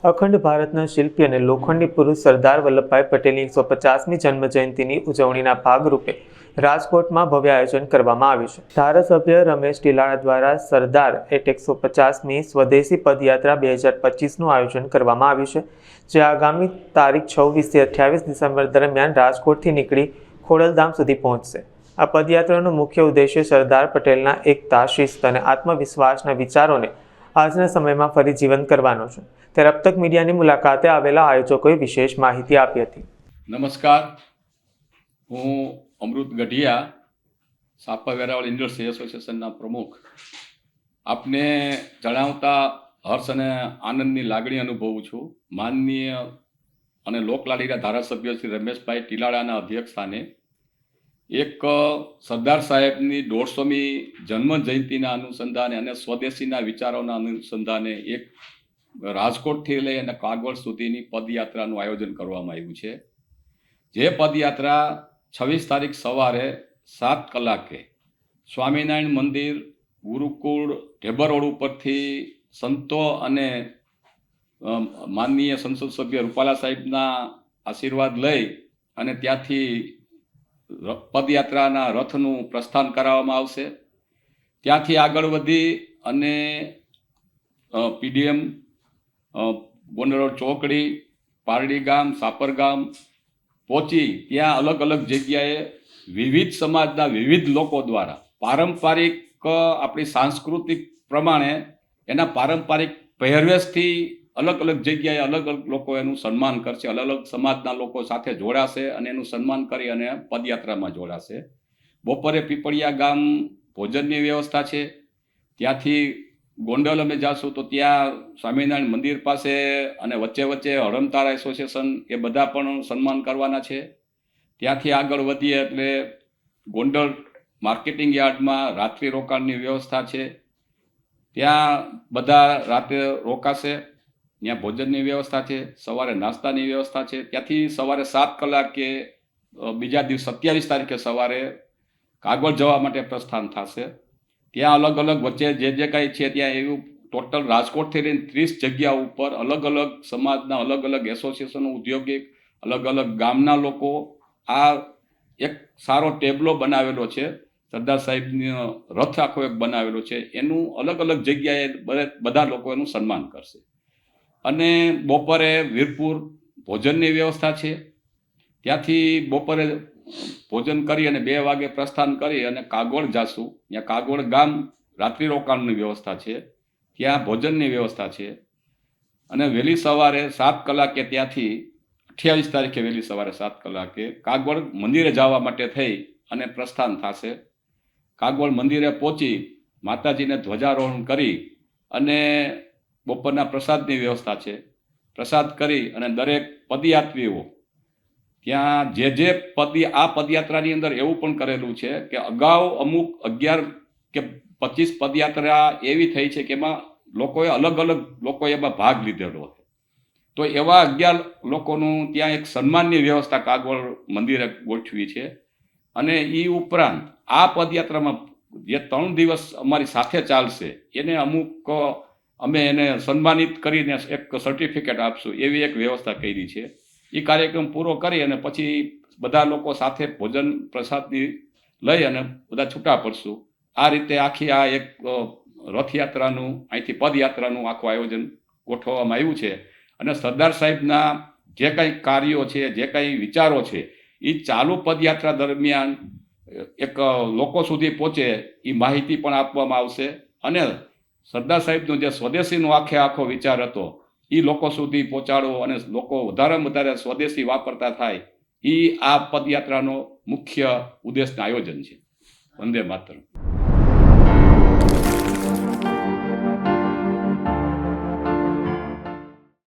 અખંડ ભારતના શિલ્પી અને લોખંડી પુરુષ સરદાર વલ્લભભાઈ પટેલની 150મી જન્મજયંતિની ઉજવણીના ભાગરૂપે રાજકોટમાં ભવ્ય આયોજન કરવામાં આવ્યું છે. ધારાસભ્ય રમેશ ટીલાળા દ્વારા સરદાર એટ 150મી સ્વદેશી પદયાત્રા 2025નું આયોજન કરવામાં આવ્યું છે, જે આગામી તારીખ 26થી 28 ડિસેમ્બર દરમિયાન રાજકોટથી નીકળી ખોડલધામ સુધી પહોંચશે. આ પદયાત્રાનો મુખ્ય ઉદ્દેશ્ય સરદાર પટેલના એકતા, શિસ્ત અને આત્મવિશ્વાસના વિચારોને આજના સમયમાં ફરી જીવંત કરવાનો છે. ત્યારે અબ તક મીડિયાની મુલાકાતે આવેલા આયોજકોએ વિશેષ માહિતી આપી હતી. નમસ્કાર, હું અમૃત ગઢિયા, સાપા વેરાવળ ઇન્ડસ્ટ્રી એસોસિએશનના પ્રમુખ. આપને જણાવતા હર્ષ અને આનંદની લાગણી અનુભવું છું. માનનીય અને લોકલાડીના ધારાસભ્ય શ્રી રમેશભાઈ ટીલાળાના અધ્યક્ષસ્થાને એક સરદાર સાહેબની 150મી જન્મ જયંતિના અનુસંધાને અને સ્વદેશીના વિચારોના અનુસંધાને એક રાજકોટથી લઈ અને કાગળ સુધીની પદયાત્રાનું આયોજન કરવામાં આવ્યું છે. જે પદયાત્રા 26 તારીખ સવારે 7 કલાકે સ્વામિનારાયણ મંદિર, ગુરુકુળ, ઢેબર રોડ ઉપરથી સંતો અને માનનીય સંસદ સભ્ય રૂપાલા સાહેબના આશીર્વાદ લઈ અને ત્યાંથી પદયાત્રાના રથનું પ્રસ્થાન કરાવવામાં આવશે. ત્યાંથી આગળ વધી અને પીડીએમ, ગોંડલ ચોકડી, પારડી ગામ, સાપર ગામ પહોંચી ત્યાં અલગ અલગ જગ્યાએ વિવિધ સમાજના વિવિધ લોકો દ્વારા પારંપરિક આપણી સાંસ્કૃતિક પ્રમાણે એના પારંપરિક પહેરવેશથી અલગ અલગ જગ્યાએ અલગ અલગ લોકો એનું સન્માન કરશે. અલગ અલગ સમાજના લોકો સાથે જોડાશે અને એનું સન્માન કરી અને પદયાત્રામાં જોડાશે. બપોરે પીપળિયા ગામ ભોજનની વ્યવસ્થા છે. ત્યાંથી ગોંડલ અમે જાશું તો ત્યાં સ્વામિનારાયણ મંદિર પાસે અને વચ્ચે વચ્ચે હરમતારા એસોસિએશન એ બધા પણ સન્માન કરવાના છે. ત્યાંથી આગળ વધીએ એટલે ગોંડલ માર્કેટિંગ યાર્ડમાં રાત્રિ રોકાણની વ્યવસ્થા છે. ત્યાં બધા રાતે રોકાશે. ત્યાં ભોજનની વ્યવસ્થા છે, સવારે નાસ્તાની વ્યવસ્થા છે. ત્યાંથી સવારે 7 કલાકે બીજા દિવસ 27 તારીખે સવારે કાગળ જવા માટે પ્રસ્થાન થશે. ત્યાં અલગ અલગ વચ્ચે જે કાંઈ છે ત્યાં એવું ટોટલ રાજકોટથી લઈને 30 જગ્યા ઉપર અલગ અલગ સમાજના અલગ અલગ એસોસિએશનો, ઔદ્યોગિક, અલગ અલગ ગામના લોકો આ એક સારો ટેબલો બનાવેલો છે. સરદાર સાહેબનો રથ આખો એક બનાવેલો છે. એનું અલગ અલગ જગ્યાએ બધા લોકો એનું સન્માન કરશે. અને બપોરે વીરપુર ભોજનની વ્યવસ્થા છે. ત્યાંથી બપોરે ભોજન કરી અને 2 વાગે પ્રસ્થાન કરી અને કાગોળ જાશું. ત્યાં કાગોળ ગામ રાત્રિ રોકાણની વ્યવસ્થા છે. ત્યાં ભોજનની વ્યવસ્થા છે. અને વહેલી સવારે 7 કલાકે ત્યાંથી 28 તારીખે વહેલી સવારે 7 કલાકે કાગોળ મંદિરે જવા માટે થઈ અને પ્રસ્થાન થશે. કાગોળ મંદિરે પહોંચી માતાજીને ધ્વજારોહણ કરી અને બપોરના પ્રસાદની વ્યવસ્થા છે. પ્રસાદ કરી અને દરેક પદયાત્રીઓ ત્યાં જે આ પદયાત્રાની અંદર એવું પણ કરેલું છે કે અગાઉ અમુક 11 કે 25 પદયાત્રા એવી થઈ છે કે એમાં લોકોએ અલગ અલગ લોકોએ એમાં ભાગ લીધેલો હતો. તો એવા 11 લોકોનું ત્યાં એક સન્માનની વ્યવસ્થા કાગોળ મંદિરે ગોઠવી છે. અને એ ઉપરાંત આ પદયાત્રામાં જે 3 દિવસ અમારી સાથે ચાલશે એને અમુક અમે એને સન્માનિત કરીને એક સર્ટિફિકેટ આપશું એવી એક વ્યવસ્થા કરી છે. એ કાર્યક્રમ પૂરો કરી અને પછી બધા લોકો સાથે ભોજન પ્રસાદની લઈ અને બધા છૂટા પડશું. આ રીતે આખી આ એક રથયાત્રાનું, અહીંથી પદયાત્રાનું આખું આયોજન ગોઠવવામાં આવ્યું છે. અને સરદાર સાહેબના જે કંઈ કાર્યો છે, જે કંઈ વિચારો છે, એ ચાલુ પદયાત્રા દરમિયાન એક લોકો સુધી પહોંચે એ માહિતી પણ આપવામાં આવશે. અને સરદાર સાહેબનો જે સ્વદેશીનો આખો વિચાર હતો એ લોકો સુધી પહોંચાડવો અને લોકો વધારેમાં વધારે સ્વદેશી વાપરતા થાય એ આ પદયાત્રાનો મુખ્ય ઉદ્દેશનું આયોજન છે. વંદે માતરમ.